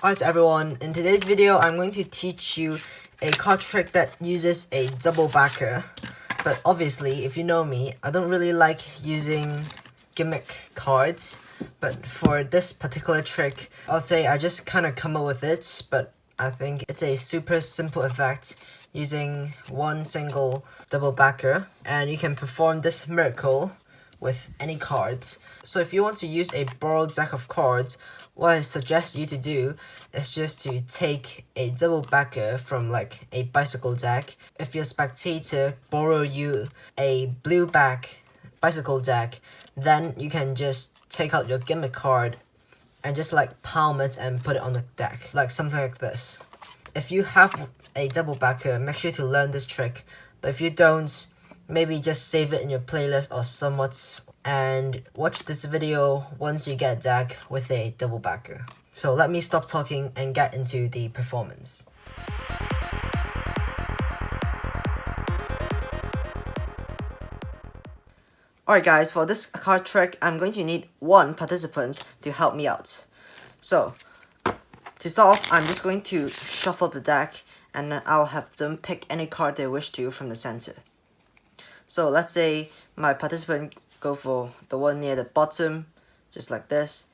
Alright everyone, in today's video I'm going to teach you a card trick that uses a double backer. But obviously, if you know me, I don't really like using gimmick cards. But for this particular trick, I'll say I just kind of come up with it, but I think it's a super simple effect using one single double backer. And you can perform this miracle with any cards. So if you want to use a borrowed deck of cards, what I suggest you to do is just to take a double backer from like a bicycle deck. If your spectator borrow you a blue back bicycle deck, then you can just take out your gimmick card and just like palm it and put it on the deck, like something like this. If you have a double backer, make sure to learn this trick, but if you don't, maybe just save it in your playlist or somewhat and watch this video once you get a deck with a double backer. So let me stop talking and get into the performance. Alright guys, for this card trick, I'm going to need one participant to help me out. So, to start off, I'm just going to shuffle the deck and then I'll have them pick any card they wish to from the center. So let's say my participant go for the one near the bottom, just like this,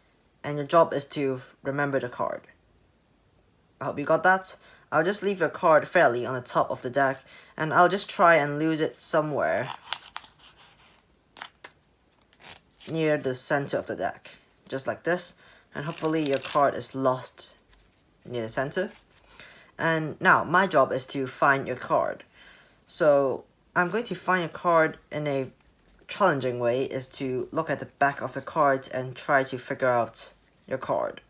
and your job is to remember the card. I hope you got that. I'll just leave your card fairly on the top of the deck, and I'll just try and lose it somewhere near the center of the deck, just like this, and hopefully your card is lost near the center. And now my job is to find your card. So I'm going to find a card in a challenging way, is to look at the back of the cards and try to figure out your card.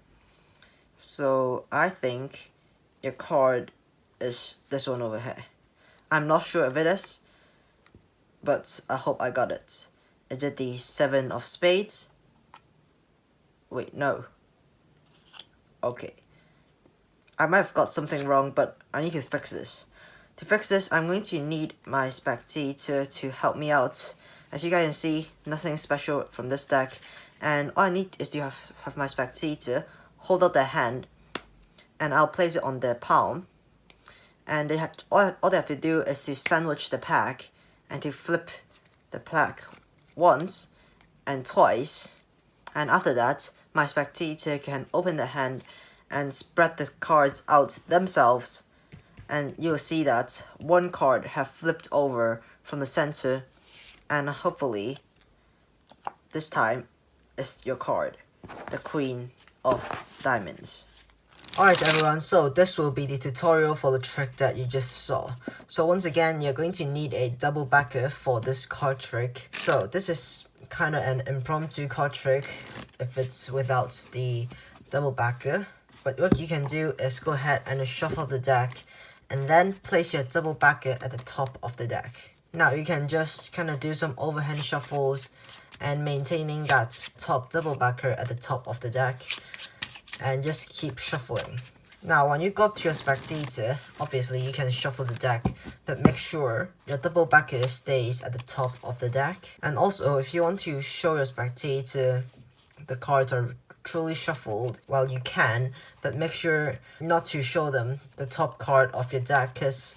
So I think your card is this one over here. I'm not sure if it is, but I hope I got it. Is it the 7 of spades? Wait, no. Okay. I might have got something wrong, but I need to fix this. To fix this, I'm going to need my spectator to help me out. As you guys can see, nothing special from this deck. And all I need is to have my spectator hold out their hand. And I'll place it on their palm. And they have all they have to do is to sandwich the pack and to flip the pack once and twice. And after that, my spectator can open the hand and spread the cards out themselves. And you'll see that one card have flipped over from the center, and hopefully this time is your card, the Queen of Diamonds. Alright everyone, so this will be the tutorial for the trick that you just saw. So once again, you're going to need a double backer for this card trick. So this is kind of an impromptu card trick if it's without the double backer. But what you can do is go ahead and shuffle the deck and then place your double backer at the top of the deck. Now you can just kind of do some overhand shuffles and maintaining that top double backer at the top of the deck and just keep shuffling. Now when you go up to your spectator, obviously you can shuffle the deck, but make sure your double backer stays at the top of the deck. And also if you want to show your spectator the cards are truly shuffled, well you can, but make sure not to show them the top card of your deck, because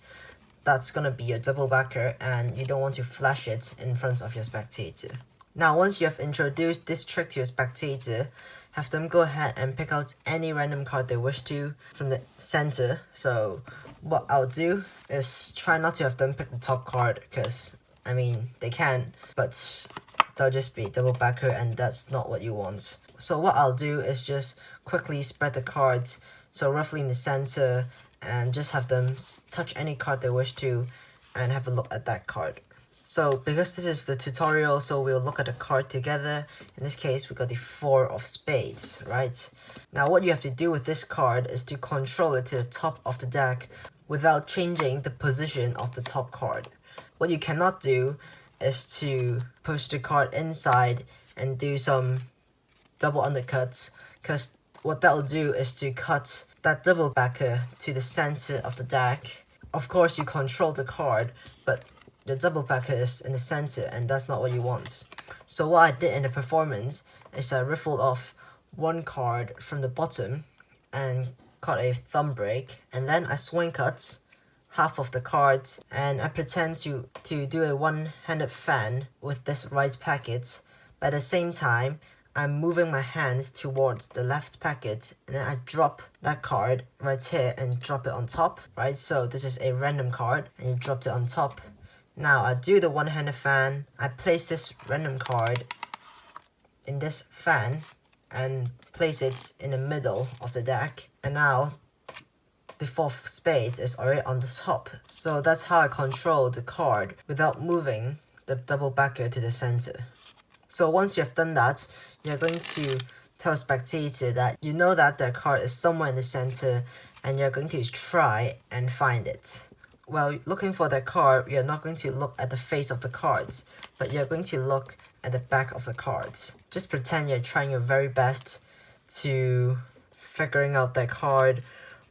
that's gonna be your double backer and you don't want to flash it in front of your spectator. Now once you have introduced this trick to your spectator, have them go ahead and pick out any random card they wish to from the center. So what I'll do is try not to have them pick the top card, because I mean they can, but they'll just be double backer and that's not what you want. So what I'll do is just quickly spread the cards, so roughly in the center, and just have them touch any card they wish to and have a look at that card. So because this is the tutorial, so we'll look at a card together. In this case, we got the 4 of spades, right? Now what you have to do with this card is to control it to the top of the deck without changing the position of the top card. What you cannot do is to push the card inside and do some double undercuts, because what that'll do is to cut that double backer to the center of the deck. Of course you control the card, but the double backer is in the center and that's not what you want. So what I did in the performance is I riffled off one card from the bottom and called a thumb break, and then I swing cut half of the cards, and I pretend to do a one-handed fan with this right packet, but at the same time I'm moving my hands towards the left packet, and then I drop that card right here and drop it on top, right? So this is a random card and you dropped it on top. Now I do the one-handed fan, I place this random card in this fan and place it in the middle of the deck, and now the 4th spade is already on the top. So that's how I control the card without moving the double backer to the center. So once you have done that, you're going to tell spectator that you know that the card is somewhere in the center and you're going to try and find it. While looking for the card, you're not going to look at the face of the cards, but you're going to look at the back of the cards. Just pretend you're trying your very best to figuring out that card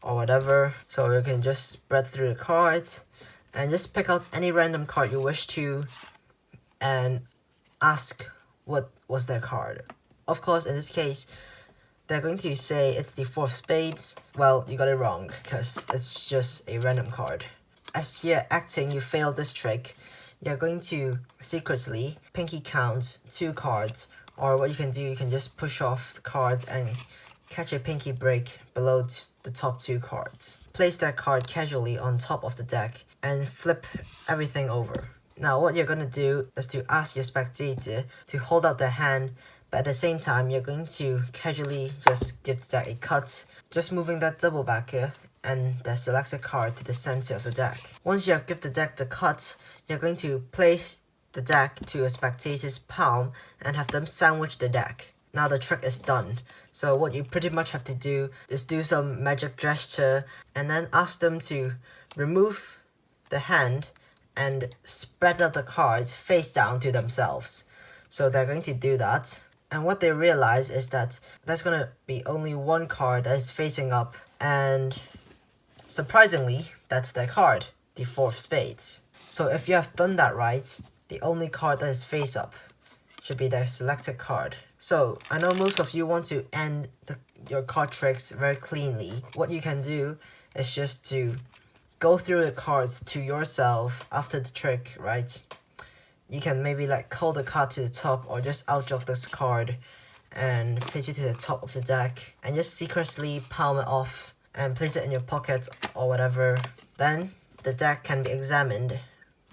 or whatever. So you can just spread through the cards and just pick out any random card you wish to and ask what was their card. Of course, in this case, they're going to say it's the 4th spades. Well, you got it wrong because it's just a random card. As you're acting, you failed this trick. You're going to secretly pinky count 2 cards, or what you can do, you can just push off the cards and catch a pinky break below the top 2 cards. Place that card casually on top of the deck and flip everything over. Now what you're going to do is to ask your spectator to hold out their hand, but at the same time you're going to casually just give the deck a cut, just moving that double backer and the selected card to the center of the deck. Once you have given the deck the cut, you're going to place the deck to a spectator's palm and have them sandwich the deck. Now the trick is done. So what you pretty much have to do is do some magic gesture and then ask them to remove the hand and spread out the cards face down to themselves. So they're going to do that. And what they realize is that there's going to be only one card that is facing up, and surprisingly, that's their card, the 4th spades. So if you have done that right, the only card that is face up should be their selected card. So I know most of you want to end your card tricks very cleanly. What you can do is just to go through the cards to yourself after the trick, right? You can maybe like call the card to the top or just outjog this card and place it to the top of the deck and just secretly palm it off and place it in your pocket or whatever. Then the deck can be examined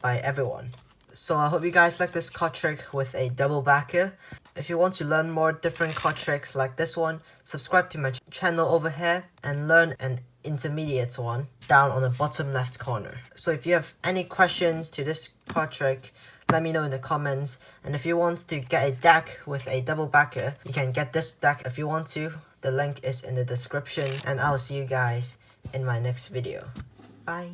by everyone. So I hope you guys like this card trick with a double backer. If you want to learn more different card tricks like this one, subscribe to my channel over here and learn an intermediate one down on the bottom left corner. So if you have any questions to this card trick, let me know in the comments. And if you want to get a deck with a double backer, you can get this deck if you want to. The link is in the description, and I'll see you guys in my next video. Bye.